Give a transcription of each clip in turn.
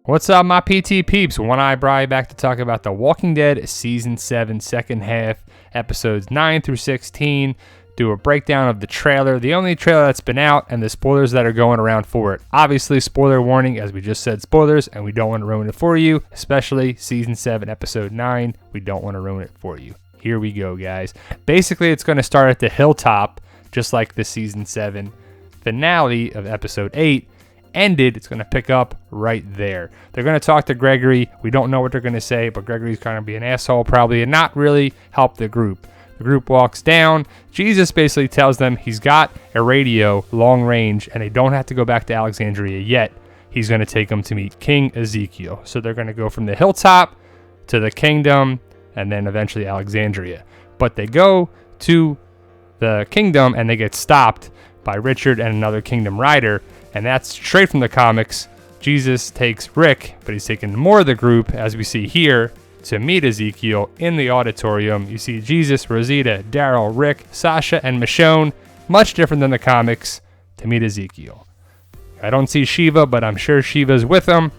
What's up, my PT peeps? One Eye Bri back to talk about The Walking Dead Season 7, second half, episodes 9 through 16. Do a breakdown of the trailer, the only trailer that's been out, and the spoilers that are going around for it. Obviously, spoiler warning, as we just said, spoilers, and we don't want to ruin it for you, especially Season 7, Episode 9. We don't want to ruin it for you. Here we go, guys. Basically, it's going to start at the hilltop, just like the Season 7 finale of Episode 8 ended. It's going to pick up right there. They're going to talk to Gregory. We don't know what they're going to say, but Gregory's going to be an asshole probably and not really help the group. The group walks down. Jesus basically tells them he's got a radio long range and they don't have to go back to Alexandria yet. He's going to take them to meet King Ezekiel. So they're going to go from the hilltop to the kingdom and then eventually Alexandria. But they go to the kingdom and they get stopped by Richard and another kingdom rider. And that's straight from the comics. Jesus takes Rick, but he's taking more of the group, as we see here, to meet Ezekiel in the auditorium. You see Jesus, Rosita, Daryl, Rick, Sasha, and Michonne, much different than the comics, to meet Ezekiel. I don't see Shiva, but I'm sure Shiva's with him.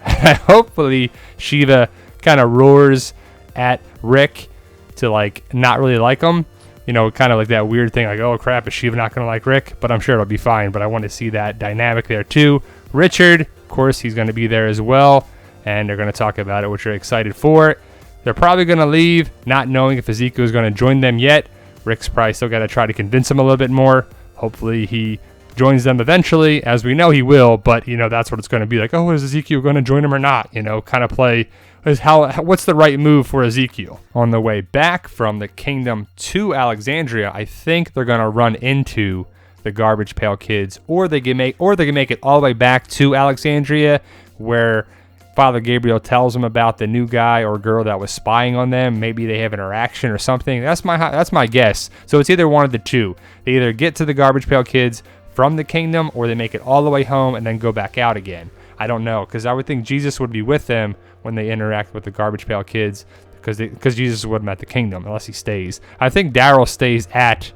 Hopefully, Shiva kind of roars at Rick to, not really like him. You know, kind of like that weird thing, like, oh crap, is Shiva not going to like Rick? But I'm sure it'll be fine. But I want to see that dynamic there too. Richard, of course, he's going to be there as well. And they're going to talk about it, which we're excited for. They're probably going to leave, not knowing if Ezekiel is going to join them yet. Rick's probably still got to try to convince him a little bit more. Hopefully he joins them eventually, as we know he will. But, that's what it's going to be like. Oh, is Ezekiel going to join him or not? Kind of play what's the right move for Ezekiel. On the way back from the kingdom to Alexandria, I think they're going to run into the Garbage Pail Kids, or they can make it all the way back to Alexandria, where Father Gabriel tells them about the new guy or girl that was spying on them. Maybe they have an interaction or something. That's my guess. So it's either one of the two. They either get to the Garbage Pail Kids from the kingdom, or they make it all the way home and then go back out again. I don't know, because I would think Jesus would be with them when they interact with the Garbage Pail Kids, because Jesus would have at the kingdom, unless he stays. I think Daryl stays at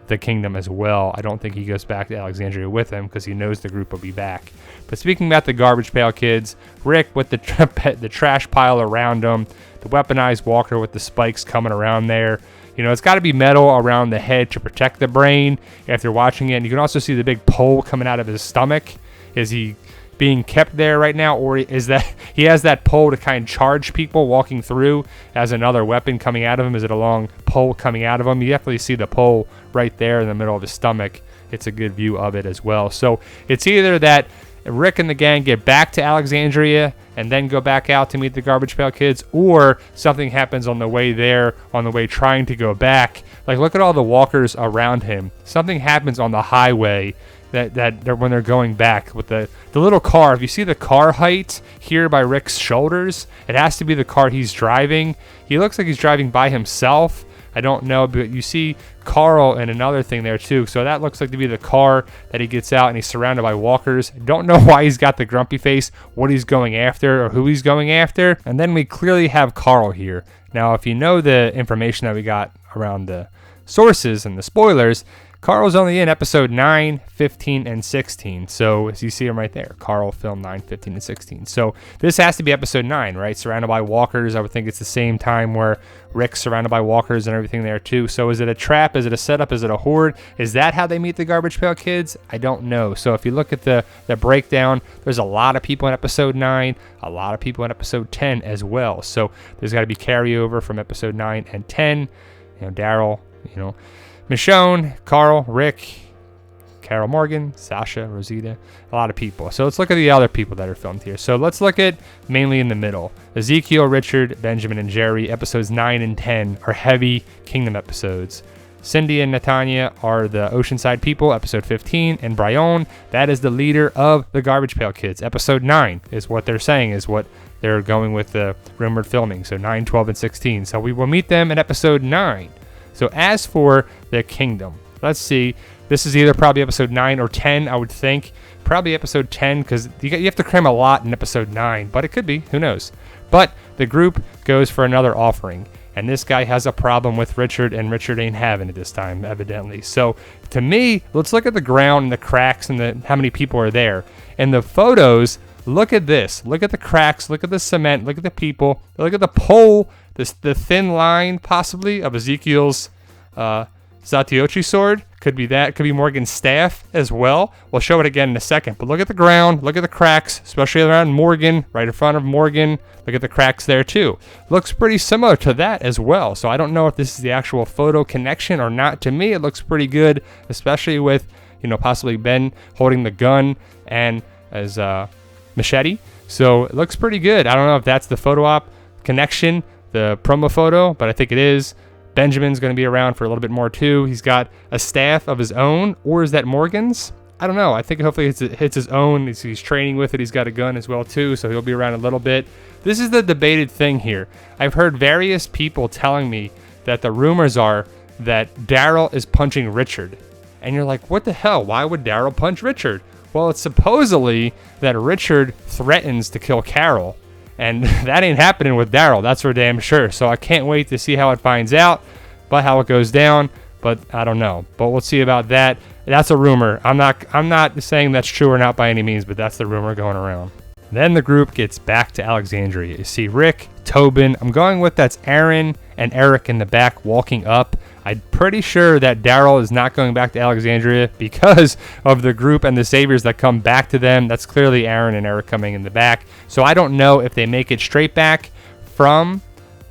the kingdom as well. I don't think he goes back to Alexandria with them, because he knows the group will be back. But speaking about the Garbage Pail Kids, Rick with the trash pile around him, the weaponized walker with the spikes coming around there. It's got to be metal around the head to protect the brain after watching it. And you can also see the big pole coming out of his stomach. Is he being kept there right now, or is that he has that pole to kind of charge people walking through as another weapon coming out of him? Is it a long pole coming out of him? You definitely see the pole right there in the middle of his stomach. It's a good view of it as well. So it's either that Rick and the gang get back to Alexandria and then go back out to meet the Garbage Pail Kids, or something happens on the way there, on the way trying to go back. Like, look at all the walkers around him. Something happens on the highway that when they're going back with the little car. If you see the car height here by Rick's shoulders, it has to be the car he's driving. He looks like he's driving by himself. I don't know, but you see Carl and another thing there too. So that looks like to be the car that he gets out, and he's surrounded by walkers. Don't know why he's got the grumpy face, what he's going after, or who he's going after. And then we clearly have Carl here. Now, if you know the information that we got around the sources and the spoilers, Carl's only in episode 9, 15, and 16. So, as you see him right there, Carl filmed 9, 15, and 16. So, this has to be episode 9, right? Surrounded by walkers. I would think it's the same time where Rick's surrounded by walkers and everything there, too. So, is it a trap? Is it a setup? Is it a horde? Is that how they meet the Garbage Pail Kids? I don't know. So, if you look at the breakdown, there's a lot of people in episode 9, a lot of people in episode 10 as well. So, there's got to be carryover from episode 9 and 10. Daryl, Michonne, Carl, Rick, Carol Morgan, Sasha, Rosita, a lot of people. So let's look at the other people that are filmed here. So let's look at mainly in the middle. Ezekiel, Richard, Benjamin, and Jerry. Episodes 9 and 10 are heavy Kingdom episodes. Cindy and Netanya are the Oceanside people, episode 15. And Brian, that is the leader of the Garbage Pail Kids. Episode 9 is what they're saying, is what they're going with the rumored filming. So 9, 12, and 16. So we will meet them in episode 9. So as for the kingdom, let's see. This is either probably episode 9 or 10, I would think. Probably episode 10, because you have to cram a lot in episode 9, but it could be. Who knows? But the group goes for another offering, and this guy has a problem with Richard, and Richard ain't having it this time, evidently. So to me, let's look at the ground and the cracks and how many people are there. And the photos look at this. Look at the cracks. Look at the cement. Look at the people. Look at the pole, the thin line possibly of Ezekiel's Zatiochi sword. Could be that. Could be Morgan's staff as well. We'll show it again in a second. But look at the ground. Look at the cracks, especially around Morgan, right in front of Morgan. Look at the cracks there too. Looks pretty similar to that as well. So I don't know if this is the actual photo connection or not. To me, it looks pretty good, especially with, possibly Ben holding the gun and as machete. So it looks pretty good. I don't know if that's the photo op connection, the promo photo, but I think it is. Benjamin's going to be around for a little bit more too. He's got a staff of his own, or is that Morgan's? I don't know. I think hopefully it hits his own. He's training with it. He's got a gun as well too, so he'll be around a little bit. This is the debated thing here. I've heard various people telling me that the rumors are that Daryl is punching Richard. And you're like, what the hell? Why would Daryl punch Richard? Well, it's supposedly that Richard threatens to kill Carol. And that ain't happening with Daryl, that's for damn sure. So I can't wait to see how it finds out, but how it goes down. But I don't know. But we'll see about that. That's a rumor. I'm not saying that's true or not by any means, but that's the rumor going around. Then the group gets back to Alexandria. You see Rick, Tobin. I'm going with that's Aaron and Eric in the back walking up. I'm pretty sure that Daryl is not going back to Alexandria because of the group and the saviors that come back to them. That's clearly Aaron and Eric coming in the back. So I don't know if they make it straight back from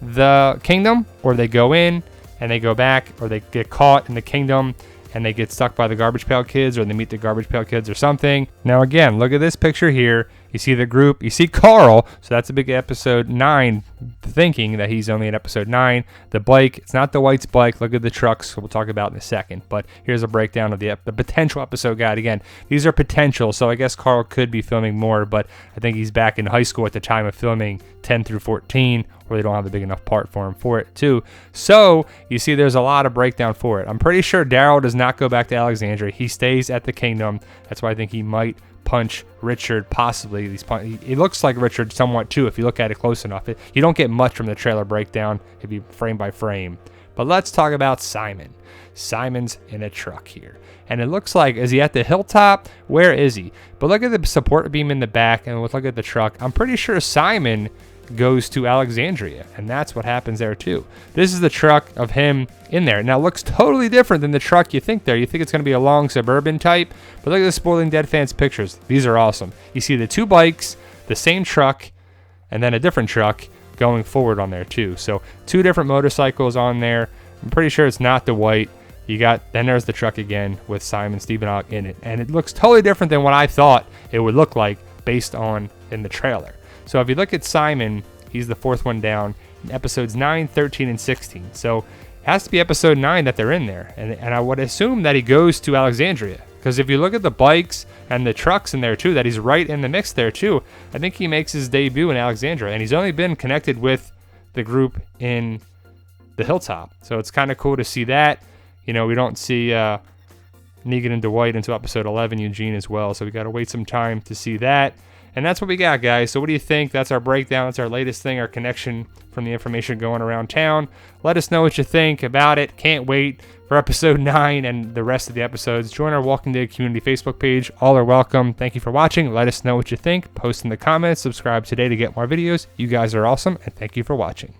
the kingdom, or they go in and they go back, or they get caught in the kingdom and they get stuck by the Garbage Pail Kids, or they meet the Garbage Pail Kids or something. Now again, look at this picture here. You see the group, you see Carl, so that's a big episode 9, thinking that he's only in episode 9. The bike, it's not the White's bike. Look at the trucks, we'll talk about in a second. But here's a breakdown of the potential episode guide. Again, these are potential, so I guess Carl could be filming more, but I think he's back in high school at the time of filming 10 through 14, or they don't have a big enough part for him for it too. So you see there's a lot of breakdown for it. I'm pretty sure Daryl does not go back to Alexandria. He stays at the kingdom. That's why I think he might punch Richard, possibly. It looks like Richard somewhat too if you look at it close enough. You don't get much from the trailer breakdown. It'd be frame by frame. But let's talk about Simon. Simon's in a truck here. And it looks like, is he at the hilltop? Where is he? But look at the support beam in the back, and look at the truck. I'm pretty sure Simon goes to Alexandria, and that's what happens there too. This is the truck of him in there. Now it looks totally different than the truck you think there. You think it's going to be a long suburban type, but look at the Spoiling Dead fans pictures. These are awesome. You see the 2 bikes, the same truck, and then a different truck going forward on there too. So 2 different motorcycles on there. I'm pretty sure it's not the White. Then there's the truck again with Simon Stevenock in it, and it looks totally different than what I thought it would look like based on in the trailer. So if you look at Simon, he's the 4th one down in episodes 9, 13, and 16. So it has to be episode 9 that they're in there. And I would assume that he goes to Alexandria. Because if you look at the bikes and the trucks in there too, that he's right in the mix there too. I think he makes his debut in Alexandria. And he's only been connected with the group in the Hilltop. So it's kind of cool to see that. We don't see Negan and Dwight until episode 11, Eugene as well. So we got to wait some time to see that. And that's what we got, guys. So what do you think? That's our breakdown. That's our latest thing, our connection from the information going around town. Let us know what you think about it. Can't wait for episode 9 and the rest of the episodes. Join our Walking Dead community Facebook page. All are welcome. Thank you for watching. Let us know what you think. Post in the comments. Subscribe today to get more videos. You guys are awesome, and thank you for watching.